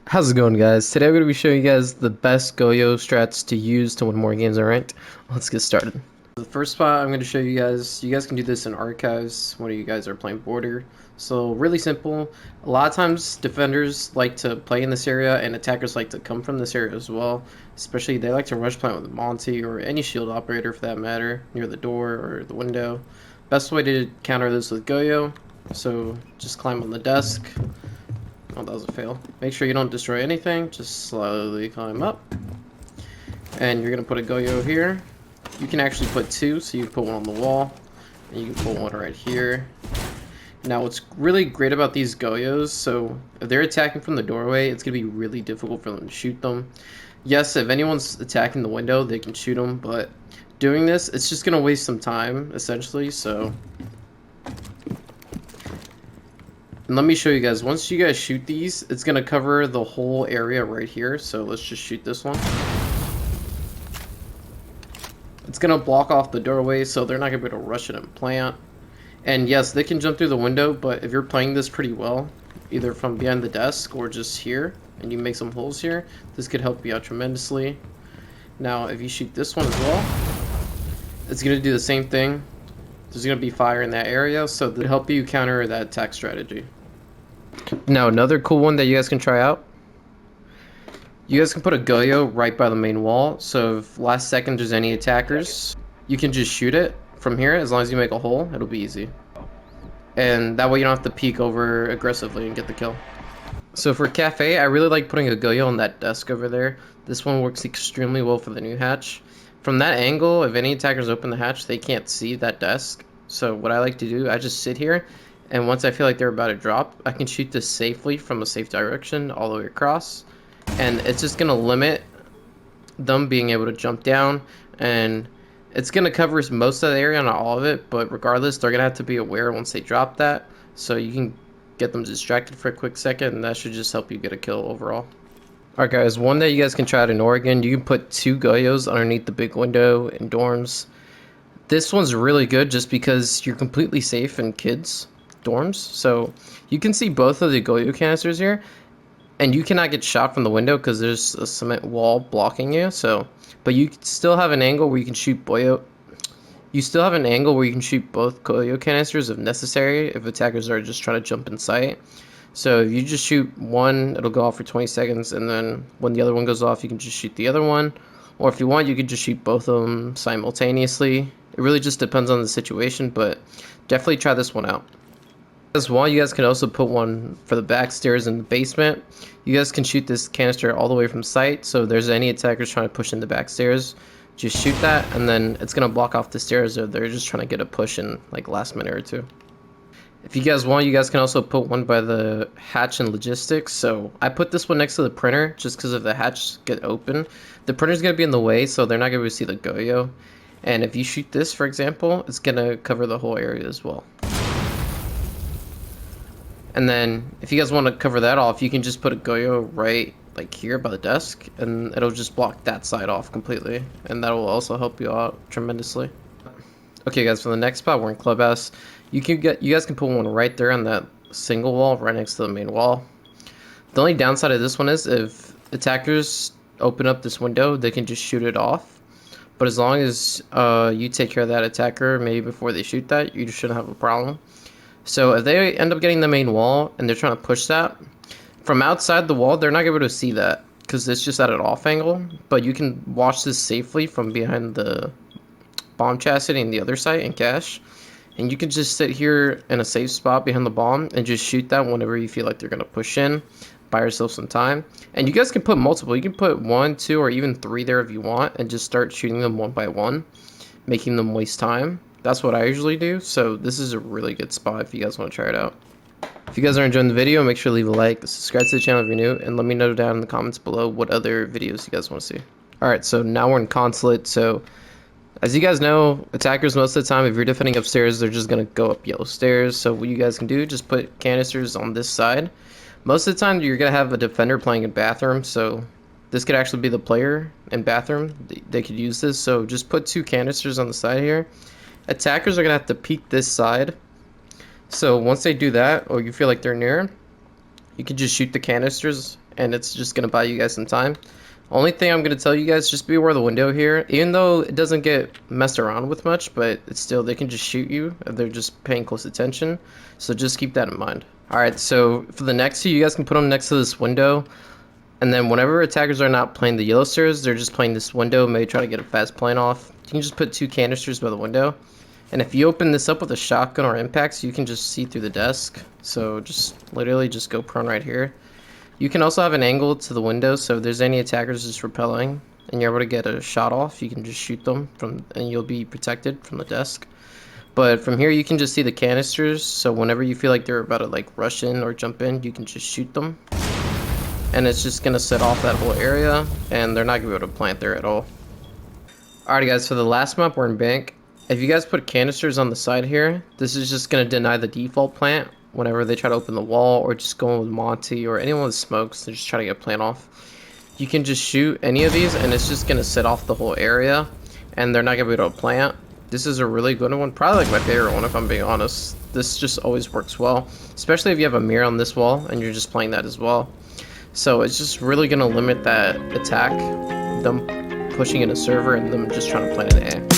How's it going, guys? Today I'm going to be showing you guys the best GOYO strats to use to win more games in ranked. Let's get started. The first spot I'm going to show you guys can do this in archives when you guys are playing border. So really simple. A lot of times defenders like to play in this area and attackers like to come from this area as well. Especially they like to rush plant with Monty or any shield operator for that matter near the door or the window. Best way to counter this with GOYO. So just climb on the desk. Oh, that was a fail. Make sure you don't destroy anything. Just slowly climb up. And you're going to put a GOYO here. You can actually put two, so you can put one on the wall. And you can put one right here. Now, what's really great about these GOYOs, so if they're attacking from the doorway, it's going to be really difficult for them to shoot them. Yes, if anyone's attacking the window, they can shoot them, but doing this, it's just going to waste some time, essentially, so... And let me show you guys, once you guys shoot these, it's going to cover the whole area right here. So let's just shoot this one. It's going to block off the doorway, so they're not going to be able to rush it and plant. And yes, they can jump through the window, but if you're playing this pretty well, either from behind the desk or just here, and you make some holes here, this could help you out tremendously. Now, if you shoot this one as well, it's going to do the same thing. There's going to be fire in that area, so to help you counter that attack strategy. Now, another cool one that you guys can try out. You guys can put a GOYO right by the main wall, so if last second there's any attackers, you can just shoot it from here. As long as you make a hole, it'll be easy. And that way you don't have to peek over aggressively and get the kill. So for Cafe, I really like putting a GOYO on that desk over there. This one works extremely well for the new hatch. From that angle, if any attackers open the hatch, they can't see that desk. So what I like to do, I just sit here, and once I feel like they're about to drop, I can shoot this safely from a safe direction all the way across. And it's just going to limit them being able to jump down. And it's going to cover most of the area, not all of it. But regardless, they're going to have to be aware once they drop that. So you can get them distracted for a quick second, and that should just help you get a kill overall. Alright guys, one that you guys can try out in Oregon, you can put two GOYOs underneath the big window in dorms. This one's really good just because you're completely safe in kids' dorms. So you can see both of the GOYO canisters here, and you cannot get shot from the window because there's a cement wall blocking you. So, but you still have an angle where you can shoot GOYO. You still have an angle where you can shoot both GOYO canisters if necessary, if attackers are just trying to jump in sight. So if you just shoot one, it'll go off for 20 seconds, and then when the other one goes off, you can just shoot the other one. Or if you want, you can just shoot both of them simultaneously. It really just depends on the situation, but definitely try this one out. As well, you guys can also put one for the back stairs in the basement. You guys can shoot this canister all the way from sight, so if there's any attackers trying to push in the back stairs, just shoot that, and then it's going to block off the stairs if they're just trying to get a push in like last minute or two. If you guys want, you guys can also put one by the hatch and logistics. So I put this one next to the printer just because if the hatch get open, the printer's going to be in the way, so they're not going to be able to see the GOYO. And if you shoot this, for example, it's going to cover the whole area as well. And then if you guys want to cover that off, you can just put a GOYO right like here by the desk, and it'll just block that side off completely. And that will also help you out tremendously. Okay guys, for the next spot, we're in Clubhouse. You guys can put one right there on that single wall right next to the main wall. The only downside of this one is if attackers open up this window, they can just shoot it off. But as long as you take care of that attacker maybe before they shoot that, you shouldn't have a problem. So if they end up getting the main wall and they're trying to push that, from outside the wall, they're not going to be able to see that because it's just at an off angle. But you can watch this safely from behind the bomb chassis in the other side and cache. And you can just sit here in a safe spot behind the bomb and just shoot that whenever you feel like they're going to push in. Buy yourself some time. And you guys can put multiple. You can put 1, 2, or even 3 there if you want and just start shooting them one by one, making them waste time. That's what I usually do. So this is a really good spot if you guys want to try it out. If you guys are enjoying the video, make sure to leave a like, subscribe to the channel if you're new, and let me know down in the comments below what other videos you guys want to see. Alright, so now we're in Consulate. So as you guys know, attackers most of the time, if you're defending upstairs, they're just going to go up yellow stairs. So what you guys can do, just put canisters on this side. Most of the time, you're going to have a defender playing in bathroom. So this could actually be the player in bathroom. They could use this. So just put 2 canisters on the side here. Attackers are going to have to peek this side. So once they do that, or you feel like they're near, you can just shoot the canisters and it's just gonna buy you guys some time. Only thing I'm gonna tell you guys, just be aware of the window here. Even though it doesn't get messed around with much, but it's still, they can just shoot you if they're just paying close attention. So just keep that in mind. Alright, so for the next two, you guys can put them next to this window. And then whenever attackers are not playing the yellow stairs, they're just playing this window, maybe try to get a fast plane off. You can just put 2 canisters by the window. And if you open this up with a shotgun or impacts, you can just see through the desk. So just literally just go prone right here. You can also have an angle to the window, so if there's any attackers just repelling and you're able to get a shot off, you can just shoot them from, and you'll be protected from the desk. But from here you can just see the canisters, so whenever you feel like they're about to like rush in or jump in, you can just shoot them. And it's just gonna set off that whole area, and they're not gonna be able to plant there at all. Alright guys, for the last map, we're in bank. If you guys put canisters on the side here, this is just gonna deny the default plant whenever they try to open the wall, or just go in with Monty or anyone with smokes. They just try to get a plant off. You can just shoot any of these, and it's just gonna set off the whole area, and they're not gonna be able to plant. This is a really good one, probably like my favorite one if I'm being honest. This just always works well, especially if you have a mirror on this wall and you're just playing that as well. So it's just really gonna limit that attack, them pushing in a server and them just trying to plant an A.